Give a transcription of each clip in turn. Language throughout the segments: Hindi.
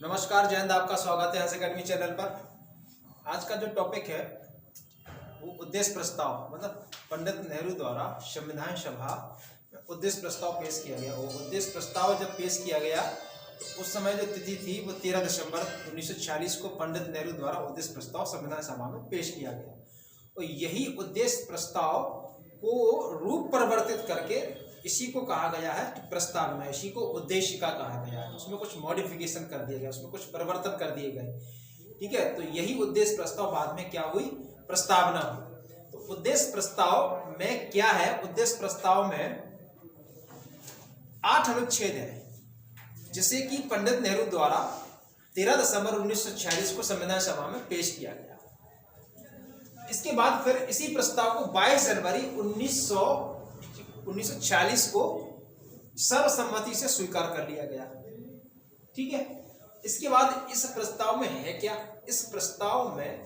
नमस्कार, जय हिंद। आपका स्वागत है हंस अकेडमी चैनल पर। आज का जो टॉपिक है वो उद्देश्य प्रस्ताव, मतलब पंडित नेहरू द्वारा संविधान सभा में उद्देश्य प्रस्ताव पेश किया गया। वो उद्देश्य प्रस्ताव जब पेश किया गया तो उस समय जो तिथि थी वो 13 दिसंबर 1946 को पंडित नेहरू द्वारा उद्देश्य प्रस्ताव संविधान सभा में पेश किया गया। और यही उद्देश्य प्रस्ताव को रूप परिवर्तित करके इसी को कहा गया है कि प्रस्तावना, इसी को उद्देशिका कहा गया है। उसमें कुछ मॉडिफिकेशन कर दिए गए, उसमें कुछ परिवर्तन कर दिए गए। ठीक है, तो यही उद्देश्य प्रस्ताव बाद में क्या हुई, प्रस्तावना हुई। तो उद्देश्य प्रस्ताव में क्या है, उद्देश्य प्रस्ताव में 8 अनुच्छेद है जिसे कि पंडित नेहरू द्वारा 13 दिसंबर 1946 को संविधान सभा में पेश किया गया। इसके बाद फिर इसी प्रस्ताव को 22 जनवरी 1946 को सर्वसम्मति से स्वीकार कर लिया गया। ठीक है, इसके बाद इस प्रस्ताव में है क्या, इस प्रस्ताव में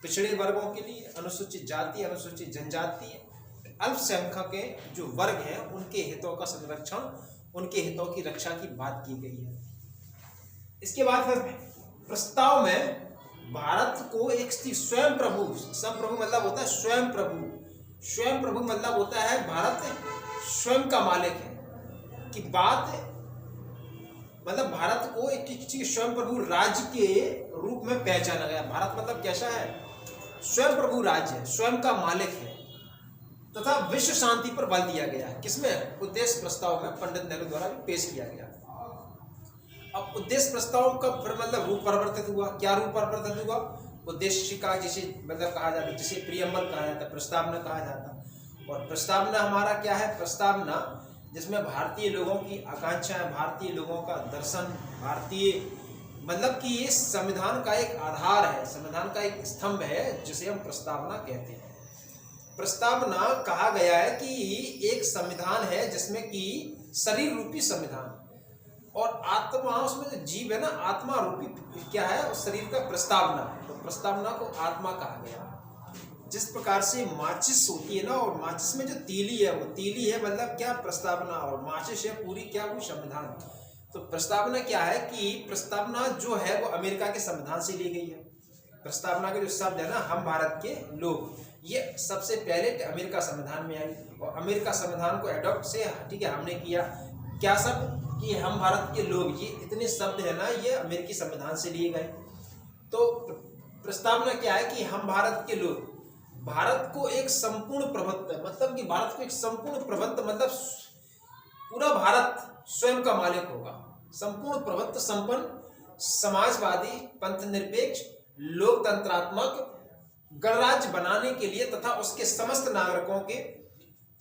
पिछड़े वर्गों के लिए, अनुसूचित जाति, अनुसूचित जनजाति, अल्पसंख्यक के जो वर्ग हैं उनके हितों का संरक्षण, उनके हितों की रक्षा की बात की गई है। इसके बाद फिर प्रस्ताव में भारत को एक स्वयं प्रभु, संप्रभु मतलब होता है स्वयं प्रभु, स्वयं प्रभु मतलब होता है भारत स्वयं का मालिक है कि बात, मतलब भारत को एक स्वयं प्रभु राज्य के रूप में पहचाना गया। भारत मतलब कैसा है, स्वयं प्रभु राज्य है, स्वयं का मालिक है तथा विश्व शांति पर बल दिया गया है। किसमें, उद्देश्य प्रस्ताव में पंडित नेहरू द्वारा पेश किया गया। अब उद्देश्य प्रस्ताव का फिर मतलब रूप परिवर्तित हुआ। क्या रूप परिवर्तित हुआ, उद्देशिका जिसे मतलब कहा जाता है, जिसे प्रियम्बल कहा जाता है, प्रस्तावना कहा जाता है। और प्रस्तावना हमारा क्या है, प्रस्तावना जिसमें भारतीय लोगों की आकांक्षाएं, भारतीय लोगों का दर्शन, भारतीय मतलब कि ये संविधान का एक आधार है, संविधान का एक स्तंभ है जिसे हम प्रस्तावना कहते हैं। प्रस्तावना कहा गया है कि एक संविधान है जिसमें कि शरीर रूपी संविधान और आत्मा, उसमें जो जीव है ना, आत्मा रूपी क्या है, उस शरीर का प्रस्तावना है। तो प्रस्तावना को आत्मा कहा गया। जिस प्रकार से माचिस होती है ना, और माचिस में जो तीली है वो तीली है मतलब क्या, प्रस्तावना, और माचिस है पूरी क्या, वो संविधान। तो प्रस्तावना क्या है कि प्रस्तावना जो है वो अमेरिका के संविधान से ली गई है। प्रस्तावना के जो शब्द है ना, हम भारत के लोग, ये सबसे पहले अमेरिका संविधान में आई और अमेरिका संविधान को एडॉप्ट से, ठीक है, हमने किया। क्या शब्द कि हम भारत के लोग, ये इतने शब्द है ना, ये अमेरिकी संविधान से लिए गए। तो प्रस्तावना क्या है कि हम भारत के लोग, भारत को एक संपूर्ण प्रभुत्व, मतलब कि भारत को एक संपूर्ण प्रभुत्व, मतलब पूरा भारत स्वयं का मालिक होगा, संपूर्ण प्रभुत्व संपन्न, समाजवादी, पंथनिरपेक्ष, लोकतंत्रात्मक गणराज्य बनाने के लिए तथा उसके समस्त नागरिकों के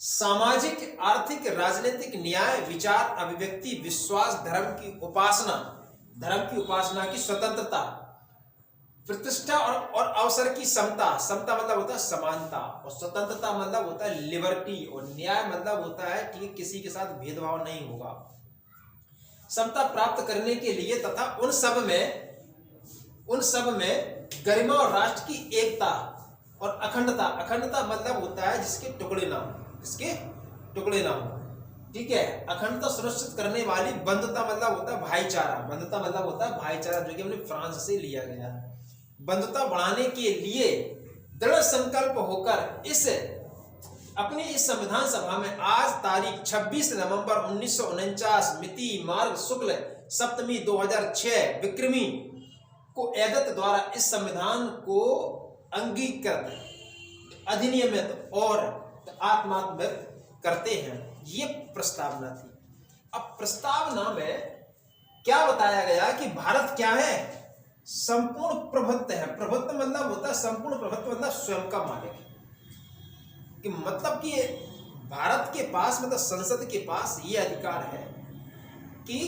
सामाजिक, आर्थिक, राजनीतिक न्याय, विचार, अभिव्यक्ति, विश्वास, धर्म की उपासना की स्वतंत्रता, प्रतिष्ठा और अवसर की समता, समता मतलब होता है समानता, और स्वतंत्रता मतलब होता है लिबर्टी, और न्याय मतलब होता है कि किसी के साथ भेदभाव नहीं होगा, समता प्राप्त करने के लिए तथा उन सब में गरिमा और राष्ट्र की एकता और अखंडता, अखंडता मतलब होता है जिसके टुकड़े ना हो, इसके टुकड़े ना हो। ठीक है, अखंडता सुनिश्चित करने वाली, बंधुता मतलब होता है भाईचारा, बंधुता मतलब होता है भाईचारा, जो कि हमने फ्रांस से लिया गया है। बंधुता बढ़ाने के लिए दृढ़ संकल्प होकर अपनी इस संविधान सभा में आज तारीख 26 नवंबर 1949 मिति मार्ग शुक्ल सप्तमी 2006 विक्रमी को एदत द्वारा इस संविधान को अंगीकृत, अधिनियमित और आत्मात्मित करते हैं। ये प्रस्तावना थी। अब प्रस्तावना में क्या बताया गया कि भारत क्या है, संपूर्ण प्रभुत्व है। प्रभुत्व मतलब होता है संपूर्ण प्रभुत्व, मतलब स्वयं का मालिक है। कि मतलब कि भारत के पास, मतलब संसद के पास ये अधिकार है कि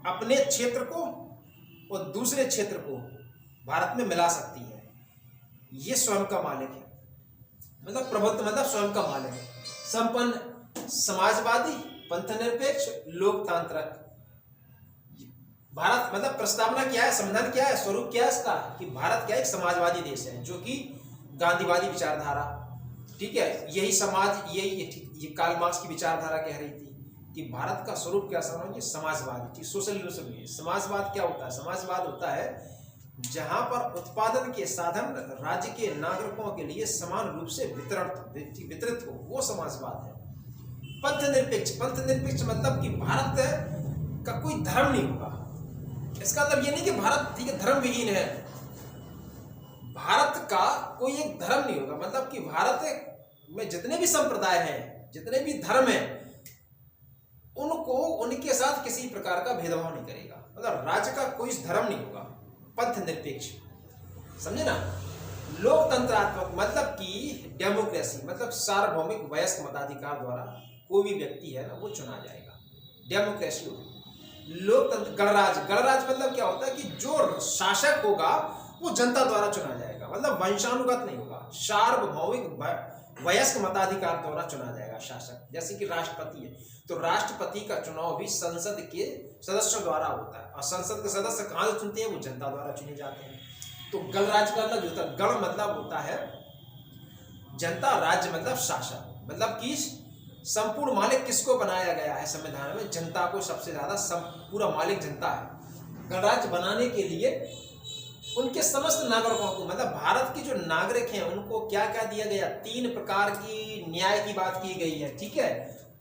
अपने क्षेत्र को और दूसरे क्षेत्र को भारत में मिला सकती है। ये स्वयं का मालिक है, मतलब प्रभुत्व मतलब स्वयं का मालिक है। संपन्न, समाजवादी, पंथनिरपेक्ष, लोकतांत्रिक। भारत मतलब प्रस्तावना क्या है, संविधान क्या है, स्वरूप क्या है इसका, कि भारत क्या एक समाजवादी देश है जो कि गांधीवादी विचारधारा, ठीक है, यही समाज, ये कार्ल मार्क्स की विचारधारा कह रही थी कि भारत का स्वरूप क्या समझिए, समाजवाद, सोशलिज्म। समाजवाद क्या होता है? समाजवाद होता है जहां पर उत्पादन के साधन राज्य के नागरिकों के लिए समान रूप से वितरित हो, वो समाजवाद है। पंथ निरपेक्ष मतलब कि भारत का कोई धर्म नहीं होगा। इसका मतलब ये नहीं कि भारत ठीक है धर्म विहीन है, भारत का कोई एक धर्म नहीं होगा। मतलब कि भारत में जितने भी संप्रदाय हैं, जितने भी धर्म हैं, उनको उनके साथ किसी प्रकार का भेदभाव नहीं करेगा। मतलब राज्य का कोई धर्म नहीं होगा, पंथ निरपेक्ष, समझे ना। लोकतंत्रात्मक मतलब कि डेमोक्रेसी, मतलब सार्वभौमिक वयस्क मताधिकार द्वारा कोई भी व्यक्ति है ना वो चुना जाएगा, डेमोक्रेसी होगी। लोकतंत्र, गणराज मतलब क्या होता है कि जो शासक होगा वो जनता द्वारा चुना जाएगा, मतलब वंशानुगत नहीं होगा, सार्वभौमिक वयस्क मताधिकार द्वारा चुना जाएगा शासक। जैसे कि राष्ट्रपति है तो राष्ट्रपति का चुनाव भी संसद के सदस्यों द्वारा होता है, और संसद के सदस्य कहाँ से चुनते हैं? वो जनता द्वारा चुने जाते हैं। तो गणराज्य का मतलब होता है, गण मतलब होता है जनता, राज्य मतलब शासक, मतलब कि संपूर्ण मालिक किसको बनाया गया है संविधान में? जनता को सबसे ज्यादा पूरा मालिक जनता है। गणराज्य बनाने के लिए उनके समस्त नागरिकों को, मतलब भारत के जो नागरिक हैं उनको क्या क्या दिया गया? 3 प्रकार की न्याय की बात की गई है, ठीक है।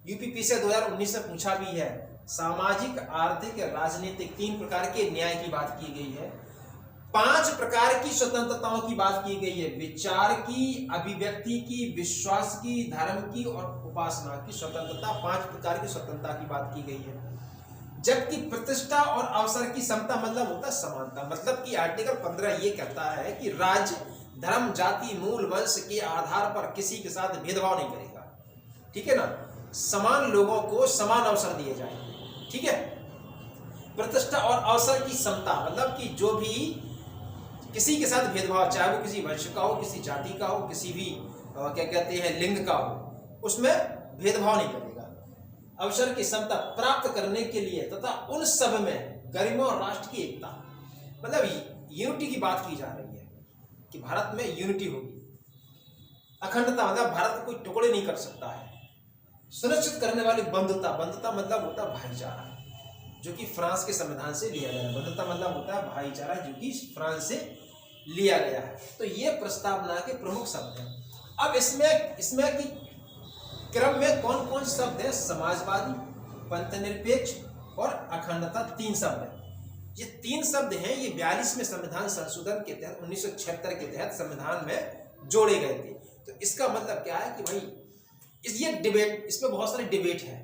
यूपीपी से 2019 में पूछा भी है, सामाजिक, आर्थिक, राजनीतिक 3 प्रकार के न्याय की बात की गई है। 5 प्रकार की स्वतंत्रताओं की बात की गई है, विचार की, अभिव्यक्ति की, विश्वास की, धर्म की और उपासना की स्वतंत्रता। 5 प्रकार की स्वतंत्रता की बात की गई है। जबकि प्रतिष्ठा और अवसर की समता मतलब होता है समानता। मतलब कि आर्टिकल 15 ये कहता है कि राज्य धर्म, जाति, मूल, वंश के आधार पर किसी के साथ भेदभाव नहीं करेगा, ठीक है ना। समान लोगों को समान अवसर दिए जाएंगे, ठीक है। प्रतिष्ठा और अवसर की समता मतलब कि जो भी किसी के साथ भेदभाव, चाहे वो किसी वंश का हो, किसी जाति का हो, किसी भी क्या कहते हैं लिंग का हो, उसमें भेदभाव नहीं करेगा। अवसर की समता प्राप्त करने के लिए तथा उन सब में गरिमा और राष्ट्र की एकता, मतलब यूनिटी की बात की जा रही है कि भारत में यूनिटी होगी। अखंडता मतलब भारत को कोई टुकड़े नहीं कर सकता है। सुनिश्चित करने वाली बंधुता, बंधुता मतलब होता है भाईचारा, जो कि फ्रांस के संविधान से लिया गया है। बंधुता मतलब होता है भाईचारा, जो कि फ्रांस से लिया गया है। तो ये प्रस्तावना के प्रमुख शब्द हैं। अब इसमें की क्रम में कौन कौन शब्द है? समाजवादी, पंथ निरपेक्ष और अखंडता, 3 शब्द है। ये 3 शब्द हैं, ये 42वें संविधान संशोधन के तहत 1976 के तहत संविधान में जोड़े गए थे। तो इसका मतलब क्या है कि भाई ये डिबेट, इसमें बहुत सारी डिबेट है,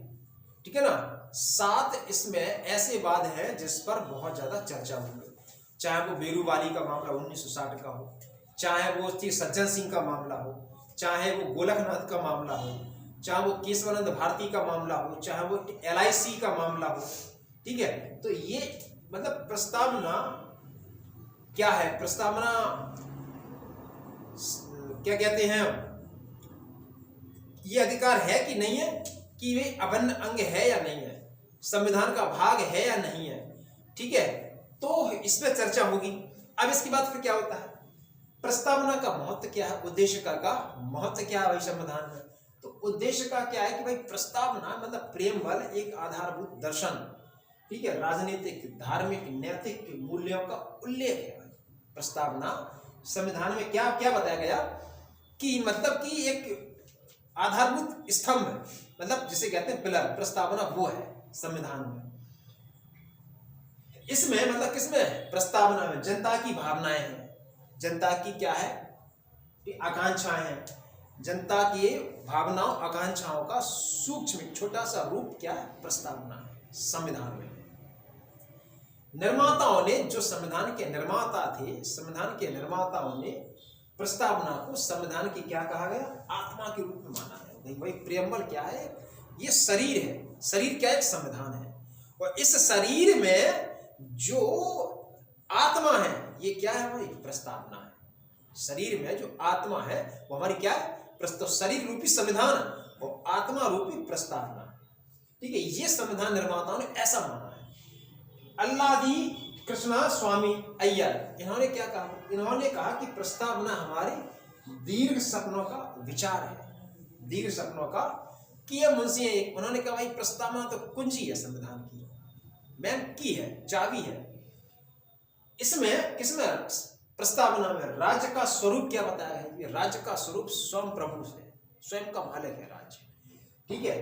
ठीक है ना। 7 इसमें ऐसे वाद हैं जिस पर बहुत ज्यादा चर्चा हुई, चाहे वो बेरूवाली का मामला 1960 का हो, चाहे वो सज्जन सिंह का मामला हो, चाहे वो गोलकनाथ का मामला हो, चाहे वो केशवानंद भारती का मामला हो, चाहे वो LIC का मामला हो, ठीक है। तो ये मतलब प्रस्तावना क्या है? प्रस्तावना क्या कहते हैं? ये अधिकार है कि नहीं है, कि वे अभिन्न अंग है या नहीं है, संविधान का भाग है या नहीं है, ठीक है। तो इस पर चर्चा होगी। अब इसके बाद फिर क्या होता है? प्रस्तावना का महत्व क्या है, उद्देश्य का महत्व क्या है भाई संविधान में? तो उद्देश्य का क्या है कि भाई प्रस्तावना मतलब प्रेमबल, एक आधारभूत दर्शन, ठीक है, राजनीतिक, धार्मिक, नैतिक मूल्यों का उल्लेख है। प्रस्तावना संविधान में क्या क्या बताया गया कि मतलब कि एक आधारभूत स्तंभ है, मतलब जिसे कहते हैं पिलर, प्रस्तावना वो है संविधान में। इसमें मतलब किसमें? प्रस्तावना में जनता की भावनाएं हैं, जनता की क्या है? आकांक्षाएं हैं। जनता की भावनाओं, आकांक्षाओं का सूक्ष्म छोटा सा रूप क्या है? प्रस्तावना है संविधान में। निर्माताओं ने, जो संविधान के निर्माता थे, संविधान के निर्माताओं ने प्रस्तावना को संविधान की क्या कहा गया? आत्मा के रूप में माना है। भाई प्रियम्बल क्या है? ये शरीर है। शरीर क्या है? संविधान है। और इस शरीर में जो आत्मा है, ये क्या है भाई? प्रस्तावना है। शरीर में जो आत्मा है वो हमारी क्या है? शरीर रूपी संविधान और आत्मा रूपी प्रस्तावना, ठीक है। ये संविधान निर्माताओं ने ऐसा माना है। अल्लादी कृष्णा स्वामी अय्यर, इन्होंने क्या कहा? इन्होंने कहा कि प्रस्तावना हमारे दीर्घ सपनों का विचार है, दीर्घ सपनों का किए मुंशी हैं एक, उन्होंने कहा भाई प्रस्तावना तो कुंजी है संविधान की, मैन की है, चाबी है। इसमें किसमें, प्रस्तावना में राज्य का स्वरूप क्या बताया है? ये राज्य का स्वरूप स्वयं प्रभु से, स्वयं का मालिक है राज्य, ठीक है।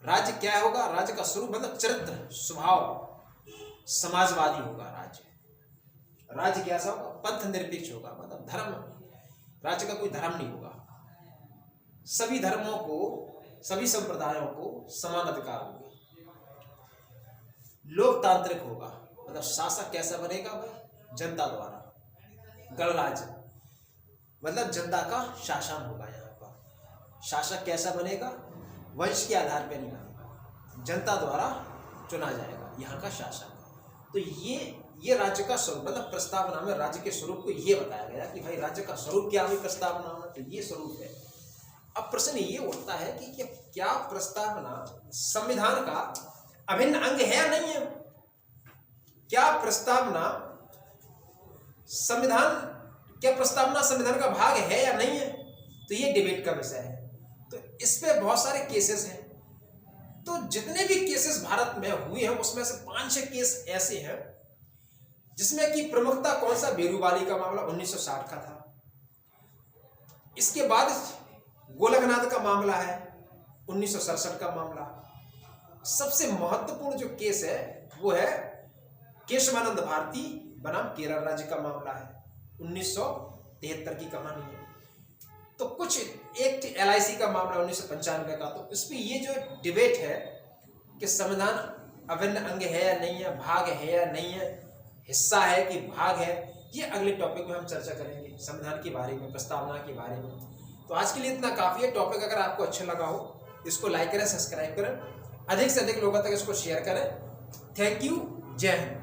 राज्य क्या होगा? राज्य का स्वरूप मतलब चरित्र, स्वभाव समाजवादी होगा राज्य। राज्य कैसा होगा? पंथ निरपेक्ष होगा, मतलब धर्म, राज्य का कोई धर्म नहीं होगा, सभी धर्मों को, सभी संप्रदायों को समान अधिकार होंगे। लोकतांत्रिक होगा, मतलब शासक कैसा बनेगा भाई? जनता द्वारा। गणराज्य मतलब जनता का शासन होगा। यहाँ पर शासक कैसा बनेगा? वंश के आधार पर नहीं बनेगा, जनता द्वारा चुना जाएगा यहाँ का शासक। तो ये राज्य का स्वरूप, मतलब प्रस्तावना में राज्य के स्वरूप को ये बताया गया कि भाई राज्य का स्वरूप क्या है प्रस्तावना में, तो ये स्वरूप है। अब प्रश्न ये उठता है कि क्या प्रस्तावना संविधान का अभिन्न अंग है या नहीं है? क्या प्रस्तावना संविधान का भाग है या नहीं है? तो ये डिबेट का विषय है। तो इस पे बहुत सारे केसेस हैं। तो जितने भी केसेस भारत में हुए हैं उसमें से 5-6 केस ऐसे हैं जिसमें कि प्रमुखता कौन सा? बेरूबाली का मामला 1960 का था। इसके बाद गोलकनाथ का मामला है 1967 का मामला। सबसे महत्वपूर्ण जो केस है वो है केशवानंद भारती बनाम केरल राज्य का मामला है, 1973 की कहानी है। तो कुछ एक LIC का मामला 1995 का। तो इस पे ये जो डिबेट है कि संविधान अभिन्न अंग है या नहीं है, भाग है या नहीं है, हिस्सा है कि भाग है, ये अगले टॉपिक में हम चर्चा करेंगे संविधान के बारे में, प्रस्तावना के बारे में। तो आज के लिए इतना काफी है। टॉपिक अगर आपको अच्छा लगा हो इसको लाइक करें, सब्सक्राइब करें, अधिक से अधिक लोगों तक इसको शेयर करें। थैंक यू, जय हिंद।